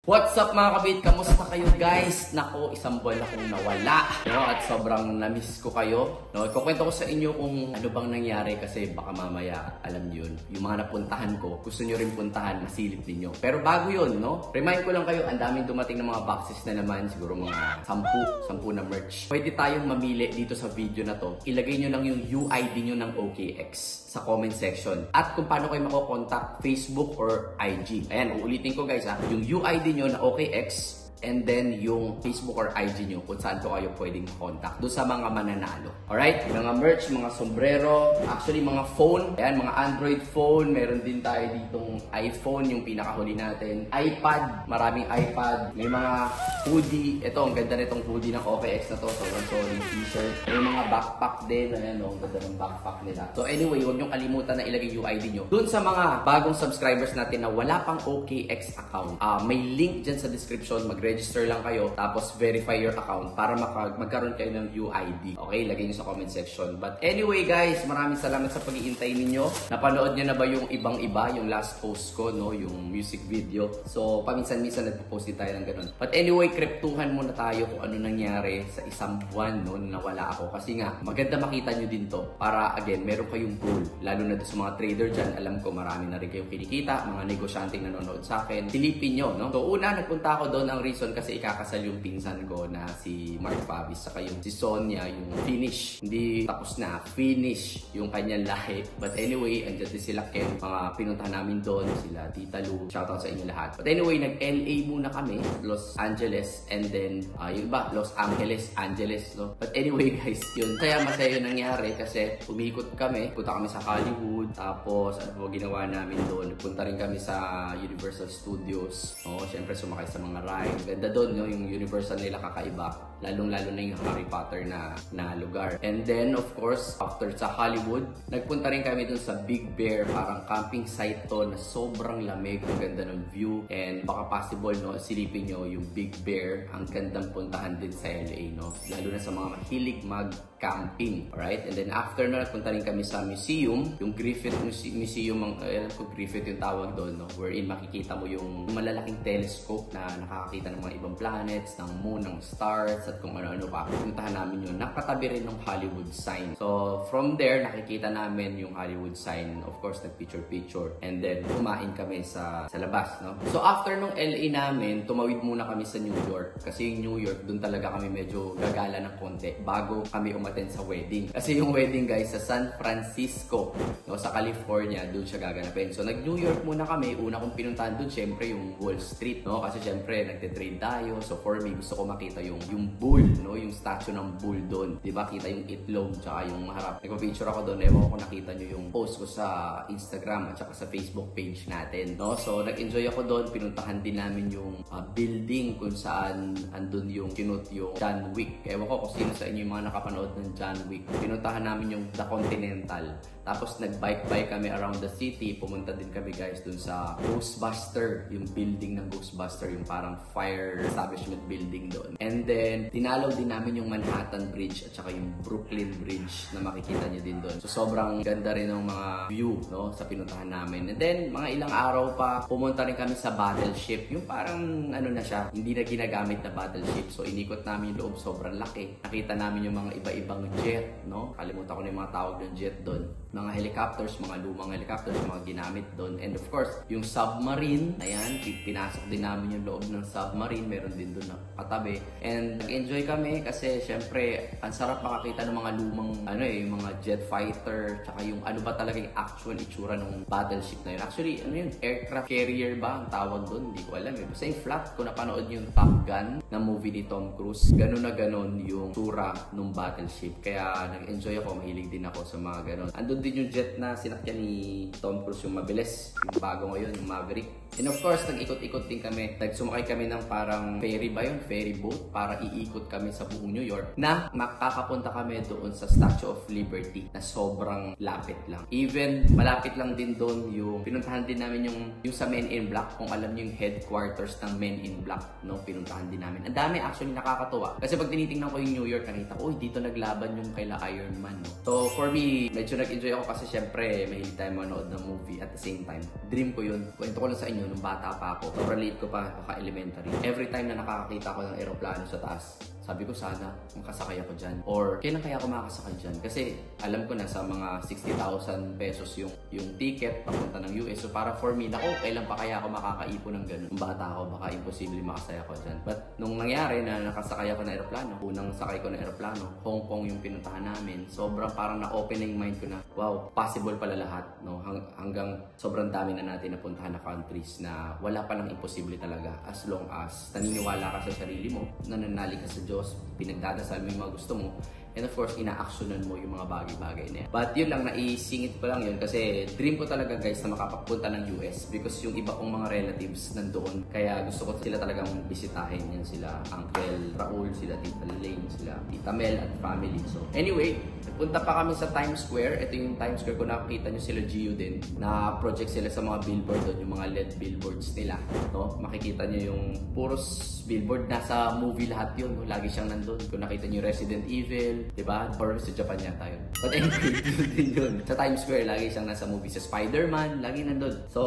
What's up mga kabit? Kamusta kayo guys? Nako, isang buwan akong nawala, no? At sobrang na-miss ko kayo, no? Ikukwento ko sa inyo kung ano bang nangyari kasi baka mamaya, alam yun, yung mga napuntahan ko, gusto nyo rin puntahan, masilip ninyo. Pero bago yun, no? Remind ko lang kayo, ang daming dumating ng mga boxes na naman, siguro mga 10 na merch. Pwede tayong mamili dito sa video na to. Ilagay nyo lang yung UID nyo ng OKX sa comment section. At kung paano kayo makokontakt, Facebook or IG. Ayan, uulitin ko guys ha. Yung UID nyo na OKX and then yung Facebook or IG nyo kung saan ko kayo pwedeng contact doon sa mga mananalo. Alright? Mga merch, mga sombrero, actually mga phone. Ayan, mga Android phone. Meron din tayo ditong iPhone, yung pinakahuli natin. iPad, maraming iPad. May mga hoodie. Ito, ang ganda nitong hoodie ng OKX na to. Sobrang solid t-shirt. May mga backpack din. Ayan, ang ganda ng backpack nila. So anyway, huwag nyong kalimutan na ilagay yung UID nyo. Doon sa mga bagong subscribers natin na wala pang OKX account, may link dyan sa description. Mag-register lang kayo, tapos verify your account para magkaroon kayo ng UID. Okay, lagay nyo sa comment section. But anyway guys, maraming salamat sa pag-iintay ninyo. Napanood nyo na ba yung ibang-iba, yung last post ko, no? Yung music video. So, paminsan-minsan nagpo-post din tayo ng ganun. But anyway, kriptuhan muna tayo kung ano nangyari sa isang buwan, no? Nawala ako. Kasi nga, maganda makita nyo din to. Para, again, meron kayong goal. Lalo na sa mga trader dyan, alam ko marami na rin kayong kinikita, mga negosyanteng nanonood sa akin. Silipin nyo, no? So, una, nagpunta ako doon. Ang reason kasi ikakasal yung pinsan ko na si Mark Favis, saka yung si Sonia, yung finish. Hindi tapos na, finish yung kanyang lahi. But anyway, andyan din sila Ken. Mga pinuntahan namin doon, sila Tita Lu. Shoutout sa inyo lahat. But anyway, nag-LA muna kami, Los Angeles, and then, yung iba, Los Angeles, no? But anyway guys, yun. Masaya yung nangyari kasi umikot kami. Punta kami sa Hollywood. Tapos, ano po ginawa namin doon? Punta rin kami sa Universal Studios. Oh, syempre sumakay sa mga ride. Ganda doon, no? Yung Universal nila kakaiba. Lalong-lalo na yung Harry Potter na lugar. And then, of course, after sa Hollywood, nagpunta rin kami doon sa Big Bear. Parang camping site to na sobrang lamig. Ang ganda ng view. And baka possible, no? Silipin nyo yung Big Bear. Ang gandang puntahan din sa LA, no? Lalo na sa mga mahilig mag-camping. Alright? And then, after na, nagpunta rin kami sa museum. Yung Griffith Museum, alam ko Griffith yung tawag doon, no? Wherein makikita mo yung malalaking telescope na nakakakita ng mga ibang planets, ng moon, ng stars, at kung ano-ano pa. Puntahan namin yun. Nakatabi rin ng Hollywood sign. So, from there, nakikita namin yung Hollywood sign. Of course, nag-picture-picture. And then, kumain kami sa labas, no? So, after nung LA namin, tumawid muna kami sa New York. Kasi yung New York, dun talaga kami medyo gagala ng konti bago kami umattend sa wedding. Kasi yung wedding, guys, sa San Francisco, no? Sa California, dun siya gaganapin. So, nag-New York muna kami. Una kong pinuntahan dun, syempre, yung Wall Street, no? Kasi syempre, nagte-trade tayo. So, for me, gusto ko makita yung bull, no? Yung statue ng bull doon. Diba? Kita yung itlog, tsaka yung harap. Nagpa-picture ako doon. Ewan ko kung nakita nyo yung post ko sa Instagram at saka sa Facebook page natin, no? So, nag-enjoy ako doon. Pinuntahan din namin yung building kung saan andun yung kinut yung John Wick. Ewan ko kung sino sa inyo yung mga nakapanood ng John Wick. Pinuntahan namin yung The Continental. Tapos, nag-bike kami around the city. Pumunta din kami, guys, dun sa Ghostbuster. Yung building ng Ghostbuster. Yung parang fire establishment building doon. And then, dinalaw din namin yung Manhattan Bridge at saka yung Brooklyn Bridge na makikita nyo din doon. So, sobrang ganda rin ng mga view, no, sa pinuntahan namin. And then, mga ilang araw pa, pumunta rin kami sa battleship. Yung parang, ano na siya, hindi na ginagamit na battleship. So, inikot namin yung loob, sobrang laki. Nakita namin yung mga iba-ibang jet, no? Kalimutan ko na yung mga tawag ng jet doon. Mga helicopters, mga lumang helicopters, mga ginamit doon. And of course, yung submarine, ayan, pinasok din namin yung loob ng submarine. Meron din doon na katabi. And nag-enjoy kami kasi syempre, ang sarap makakita ng mga lumang, yung mga jet fighter, tsaka yung ano ba talaga yung actual itsura ng battleship na yun. Actually, aircraft carrier ba ang tawag doon? Hindi ko alam eh. Basta yung flat, kung napanood yung Top Gun na movie ni Tom Cruise, ganun na ganun yung tsura ng battleship. Kaya nag-enjoy ako, mahilig din ako sa mga ganun. Andun din yung jet na sinakyan ni Tom Cruise, yung mabilis, yung bago ngayon, yung Maverick. And of course, nag-ikot-ikot din kami. Nagsumakay kami ng parang ferry ba yun? Ferry boat para iikot kami sa buong New York na makakapunta kami doon sa Statue of Liberty na sobrang lapit lang. Even malapit lang din doon yung pinuntahan din namin yung sa Men in Black. Kung alam niyo yung headquarters ng Men in Black, no? Pinuntahan din namin. Ang dami actually, nakakatuwa. Kasi pag tinitingnan ko yung New York, nakita ko, dito naglaban yung kaila Iron Man, no? So for me, medyo nag-enjoy ako kasi syempre mahilig tayo manood ng movie at the same time. Dream ko yun. Kwento ko lang sa inyo. inyo, nung bata pa ako, sobrang late ko pa, baka elementary. Every time na nakakakita ko ng eroplano sa taas, sabi ko sana makasakay ako dyan. Or kailan kaya ako makakasakay dyan? Kasi alam ko na sa mga 60,000 pesos yung ticket papunta ng US. So para for me, kailan pa kaya ako makakaipon ng ganun? Nung bata ako, baka imposible makasaya ako dyan. But nung nangyari na nakasakay ako ng eroplano, unang sakay ko ng eroplano, Hong Kong yung pinuntahan namin. Sobrang parang na-open na yung mind ko na, wow, possible pala lahat. No? Hanggang sobrang dami na natin napuntahan na countries na wala palang imposible talaga. As long as naniniwala ka sa sarili mo, nananalig ka sa Diyos, pinagdadasal mo yung mga gusto mo, and of course, ina-actionan mo yung mga bagay-bagay na yan. But yun lang, naisingit ko lang yun kasi dream ko talaga guys na makapapunta ng US because yung iba kong mga relatives nandoon. Kaya gusto ko sila talagang bisitahin. Yan sila Uncle Raul, sila Tita Lane, sila Tita Mel at family. So anyway, nagpunta pa kami sa Times Square. Ito yung Times Square kung nakikita nyo sila Gio din. Na-project sila sa mga billboard doon, yung mga LED billboards nila. No? Makikita nyo yung puros billboard. Nasa movie lahat yun. No? Lagi siyang nandun. Kung nakita nyo Resident Evil, diba? Or sa Japan yata yun. But anyway, din yun. Sa Times Square, lagi siyang nasa movie. Sa Spider-Man, lagi nandun. So,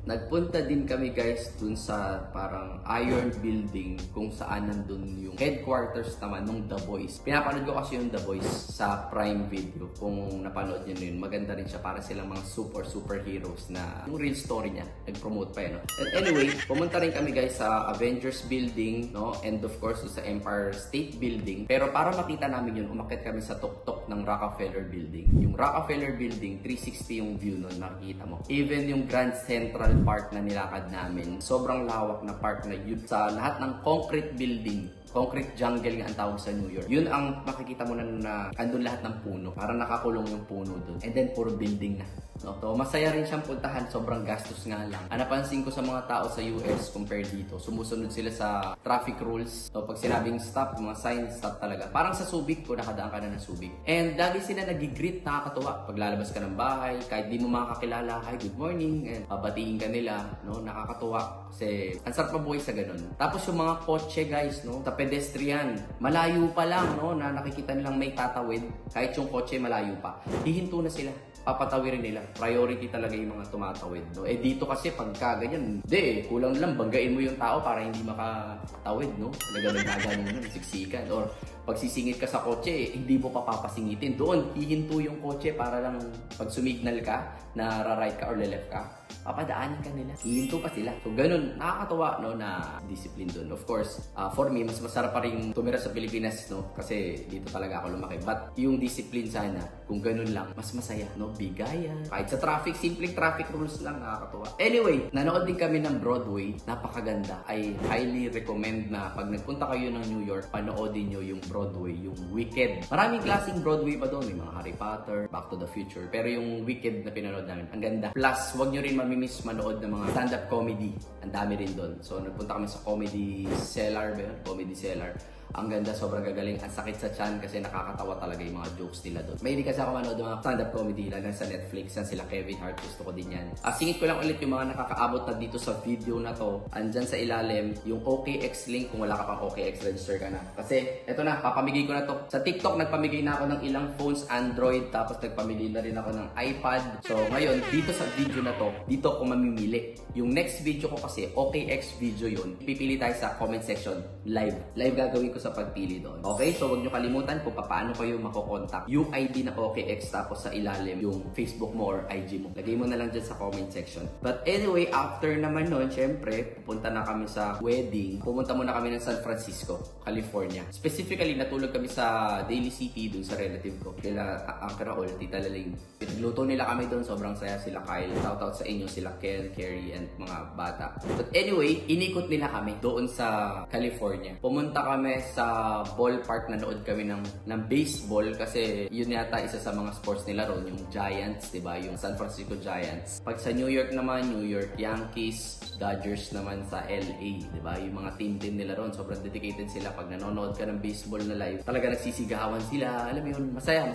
nagpunta din kami guys dun sa parang Iron Building kung saan nandun yung headquarters naman nung The Boys. Pinapanood ko kasi yung The Boys sa Prime Video. Kung napanood nyo yun, maganda rin siya. Para silang mga superheroes na yung real story niya. Nag-promote pa yun. No? And anyway, pumunta rin kami guys sa Avengers Building, no? And of course, sa Empire State Building. Pero para makita namin yun, umakyat kami sa tuktok ng Rockefeller Building. Yung Rockefeller Building, 360 yung view nun, nakikita mo. Even yung Grand Central Park na nilakad namin, sobrang lawak na park na yun. Sa lahat ng concrete building, concrete jungle nga ang tawag sa New York. Yun ang makikita mo na andun lahat ng puno. Parang nakakulong yung puno dun. And then, puro building na. No? So, masaya rin siyang puntahan. Sobrang gastos nga lang. Ang napansin ko sa mga tao sa US compared dito, sumusunod sila sa traffic rules. So, pag sinabing stop, mga signs, stop talaga. Parang sa Subic, kung nakadaan ka na ng Subic. And lagi sila nag-greet, nakakatuwa. Pag lalabas ka ng bahay, kahit di mo makakakilala, hi, good morning, and babatiin ka nila, no? Nakakatuwa. Kasi, ang sarap mabuhay sa ganun. Tapos yung mga kotse, guys, no? Sa pedestrian, malayo pa lang, no? Na nakikita nilang may tatawid, kahit yung kotse malayo pa. Hihinto na sila. Papatawirin nila. Priority talaga yung mga tumatawid. No? Eh dito kasi pagka ganyan, kulang lang, banggain mo yung tao para hindi makatawid. No? Talaga nagkaganon nun, siksikan. Or pag sisingit ka sa kotse, hindi mo pa papasingitin. Doon, hihinto yung kotse para lang pag sumignal ka, na ra-right ka or left ka, papadaanin ka nila. Hihinto pa sila. So ganun, nakakatawa no, na discipline doon. Of course, for me, mas masarap pa rin tumira sa Pilipinas, no? Kasi dito talaga ako lumaki. But yung discipline sana, kung ganun lang, mas masaya, no? Bigayan. Kahit sa traffic, simpleng traffic rules lang, nakakatawa. Anyway, nanood din kami ng Broadway. Napakaganda. I highly recommend na pag nagpunta kayo ng New York, panoodin nyo yung Broadway, yung Wicked. Maraming klaseng Broadway pa doon. May mga Harry Potter, Back to the Future. Pero yung Wicked na pinanood namin, ang ganda. Plus, wag nyo rin mamimiss manood ng mga stand-up comedy. Ang dami rin doon. So, nagpunta kami sa Comedy Cellar ba yun? Comedy Cellar. Ang ganda, sobrang gagaling. Ang sakit sa tiyan kasi nakakatawa talaga yung mga jokes nila doon. May hindi kasi ako manood ng mga stand-up comedy lang sa Netflix. Yan sila Kevin Hart. Gusto ko din yan. Singit ko lang ulit yung mga nakakaabot na dito sa video na to. Andyan sa ilalim, yung OKX link kung wala ka pang OKX, register ka na. Kasi, eto na, papamigay ko na to. Sa TikTok, nagpamigay na ako ng ilang phones, Android, tapos nagpamigay na rin ako ng iPad. So, ngayon, dito sa video na to, dito ako mamimili. Yung next video ko kasi, OKX video yun. Pipili tayo sa comment section, live. Live gagawin ko sa pagpili doon. Okay? So, huwag nyo kalimutan kung paano kayo makokontakt. Yung ID na OKX, tapos sa ilalim, yung Facebook mo or IG mo. Lagay mo na lang dyan sa comment section. But anyway, after naman nun, syempre, pupunta na kami sa wedding. Pumunta muna kami ng San Francisco, California. Specifically, natulog kami sa Daly City, dun sa relative ko. Kila Uncle Raul, Tita Laling. Pinagluto nila kami doon. Sobrang saya sila Kyle. Shoutout sa inyo sila Ken, Carrie, and mga bata. But anyway, inikot nila kami doon sa California. Pumunta kami sa ballpark, nanood kami ng baseball kasi yun yata isa sa mga sports nila ron, yung Giants, diba? Yung San Francisco Giants. Pag sa New York naman, New York Yankees, Dodgers naman sa LA, diba? Yung mga team din nila ron, sobrang dedicated sila. Pag nanonood ka ng baseball na live, talaga nagsisigawan sila. Alam mo yun, masaya.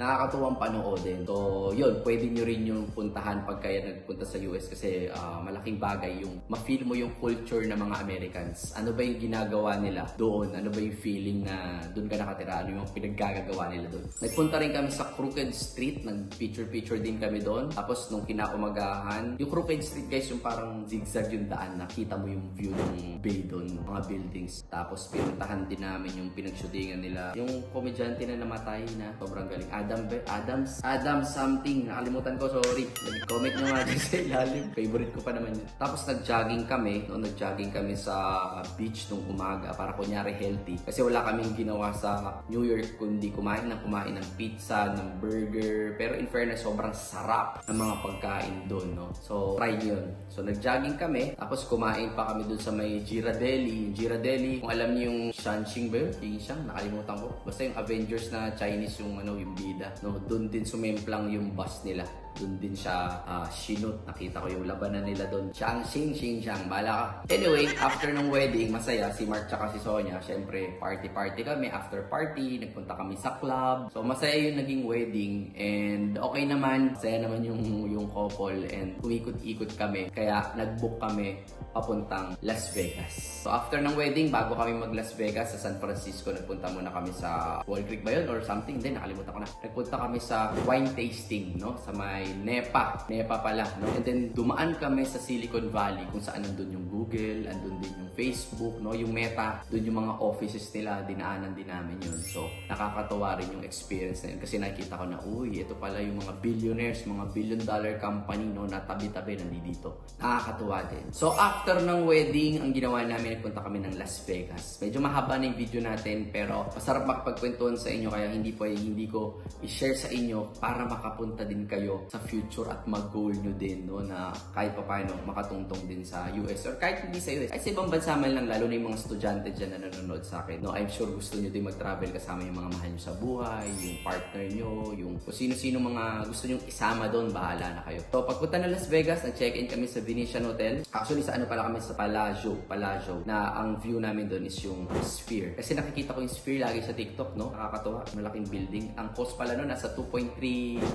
Nakakatuwang panoodin. So, yun, pwede nyo rin yung puntahan pag kaya nagpunta sa US kasi malaking bagay yung ma-feel mo yung culture ng mga Americans. Ano ba yung ginagawa nila doon? Ano ano ba yung feeling na doon ka nakatira, ano yung pinaggagawa nila doon. Nagpunta rin kami sa Crooked Street, nag-picture din kami doon. Tapos nung kinaumagahan, yung Crooked Street guys, yung parang zigzag yung daan, nakita mo yung view ng bay doon, mga buildings. Tapos pinuntahan din namin yung pinagshootingan nila. Yung komedyante na namatay na, sobrang galing. Adam something, nakalimutan ko, sorry. Nag-comment nyo nga dyan sa ilalim. Favorite ko pa naman yun. Tapos nag-jogging kami, no? Nag-jogging kami sa beach nung umaga para kunyari healthy. Kasi wala kaming ginawa sa New York kundi kumain ng pizza, ng burger. Pero in fairness, sobrang sarap ng mga pagkain doon, no? So, try yun. So, nag-jogging kami. Tapos kumain pa kami doon sa may Ghirardelli. Yung Ghirardelli, kung alam niyo yung Shanxing ba yun? Yung nakalimutan ko. Basta yung Avengers na Chinese yung yung bida. No? Doon din sumemplang yung bus nila. Doon din siya sinut. Nakita ko yung labanan nila doon. Shang-Xing, bala ka. Anyway, after ng wedding, masaya. Si Mark tsaka si Sonia, syempre, party kami. After party, nagpunta kami sa club. So, masaya yung naging wedding. And okay naman. Masaya naman yung couple. And umikot-ikot kami. Kaya, nag-book kami papuntang Las Vegas. So, after ng wedding, bago kami mag-Las Vegas sa San Francisco, nagpunta muna kami sa Wall Creek ba yun? Or something. Then, nakalimutan ko na. Nagpunta kami sa wine tasting, no? Sa may Nepa pala, no? And then dumaan kami sa Silicon Valley kung saan nandun yung Google, andun din yung Facebook, no? Yung Meta, dun yung mga offices nila, dinaanan din namin yun. So, nakakatawa rin yung experience na yun kasi nakita ko na, uy, ito pala yung mga billionaires, mga billion-dollar company, no? Na tabi-tabi nandito. Nakakatawa din. So, after ng wedding, ang ginawa namin, nagpunta kami ng Las Vegas. Medyo mahaba na yung video natin, pero masarap makapagkwentuhan sa inyo, kaya hindi ko i-share sa inyo para makapunta din kayo sa future at mag-goal nyo din, no, na kahit pa paano makatungtong din sa US or kahit hindi sa US. Ay sa ibang bansa man lang, lalo na yung mga estudyante dyan na nanonood sa akin. No, I'm sure gusto nyo din mag-travel kasama yung mga mahal nyo sa buhay, yung partner nyo, yung kung sino-sino mga gusto nyo isama doon, bahala na kayo. So, pagpunta na Las Vegas, nag-check-in kami sa Venetian Hotel. Actually, sa pala kami sa Palazzo, na ang view namin doon is yung Sphere. Kasi nakikita ko yung Sphere lagi sa TikTok, no? Nakakatawa, malaking building. Ang cost pala noon, nasa 2.3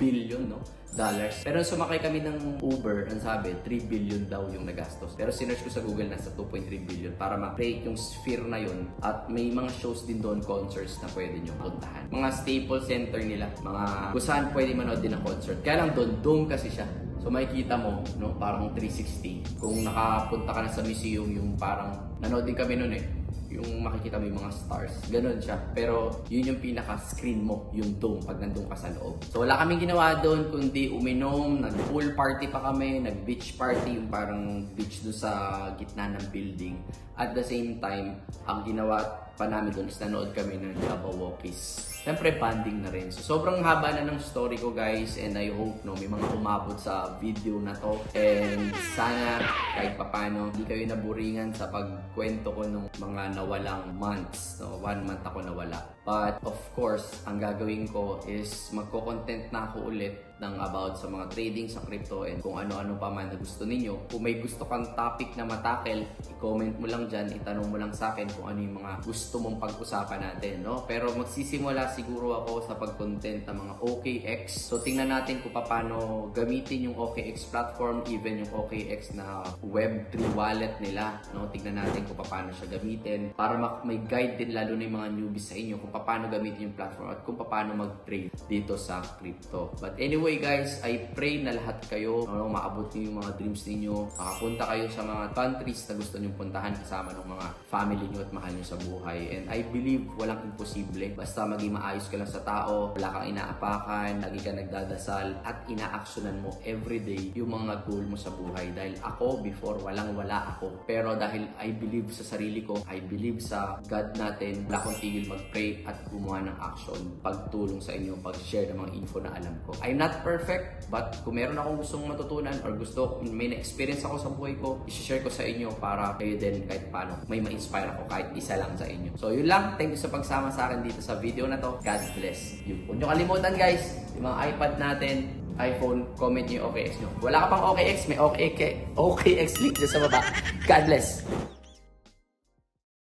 billion, no? Dollars. Pero sumakay kami ng Uber, ang sabi, 3 billion daw yung nagastos. Pero sinerch ko sa Google, nasa 2.3 billion para ma-create yung Sphere na yun. At may mga shows din doon, concerts na pwede nyo puntahan. Mga staple center nila, mga kung saan pwede manood din ng concert. Kaya lang doon, dome kasi siya. So makikita mo, no, parang 360. Kung nakapunta ka na sa museum, yung parang, nanood din kami noon yung makikita mo yung mga stars. Ganon siya. Pero yun yung pinaka-screen mo, yung dome, pag nandun ka sa loob. So wala kaming ginawa doon, kundi uminom, nag-pool party pa kami, nag-beach party, yung parang beach doon sa gitna ng building. At the same time, ang ginawa pa namin doon is nanood kami ng Jabberwockies. Siyempre, banding na rin. So, sobrang haba na ng story ko, guys. And I hope, no, may mga umabot sa video na to. And sana, kahit papano, hindi kayo naburingan sa pagkwento ko ng mga nawalang months. No? 1 month ako nawala. But, of course, ang gagawin ko is magko-content na ako ulit ng about sa mga trading sa crypto and kung ano-ano pa man na gusto ninyo. Kung may gusto kang topic na matakel, i-comment mo lang dyan, itanong mo lang sa akin kung ano yung mga gusto mong pag-usapan natin, no? Pero magsisimula siguro ako sa pag-content ng mga OKX. So, tingnan natin kung paano gamitin yung OKX platform, even yung OKX na Web3 wallet nila, no? Tingnan natin kung paano siya gamitin para may guide din lalo na yung mga newbies sa inyo kung paano gamitin yung platform at kung paano mag-trade dito sa crypto. But anyway guys, I pray na lahat kayo, no, maabot niyo yung mga dreams niyo, makapunta kayo sa mga countries na gusto niyo puntahan kasama ng mga family niyo at mahal niyo sa buhay. And I believe walang imposible. Basta maging maayos ka lang sa tao, wala kang inaapakan, lagi ka nagdadasal at ina-actionan mo everyday yung mga goal mo sa buhay. Dahil ako before, wala ako. Pero dahil I believe sa sarili ko, I believe sa God natin, wala akong tigil mag-pray at gumawa ng action, pagtulong sa inyo, pag-share ng mga info na alam ko. I'm not perfect, but kung meron akong gustong matutunan or may na-experience ako sa buhay ko, i-share ko sa inyo para kayo din kahit paano may ma-inspire ako kahit isa lang sa inyo. So yun lang, thank you sa pagsama sa akin dito sa video na to. God bless you. Huwag nyo kalimutan guys, yung mga iPad natin, iPhone, comment nyo yung OKX nyo. Wala ka pang OKX, may OKX link dyan sa baba. God bless.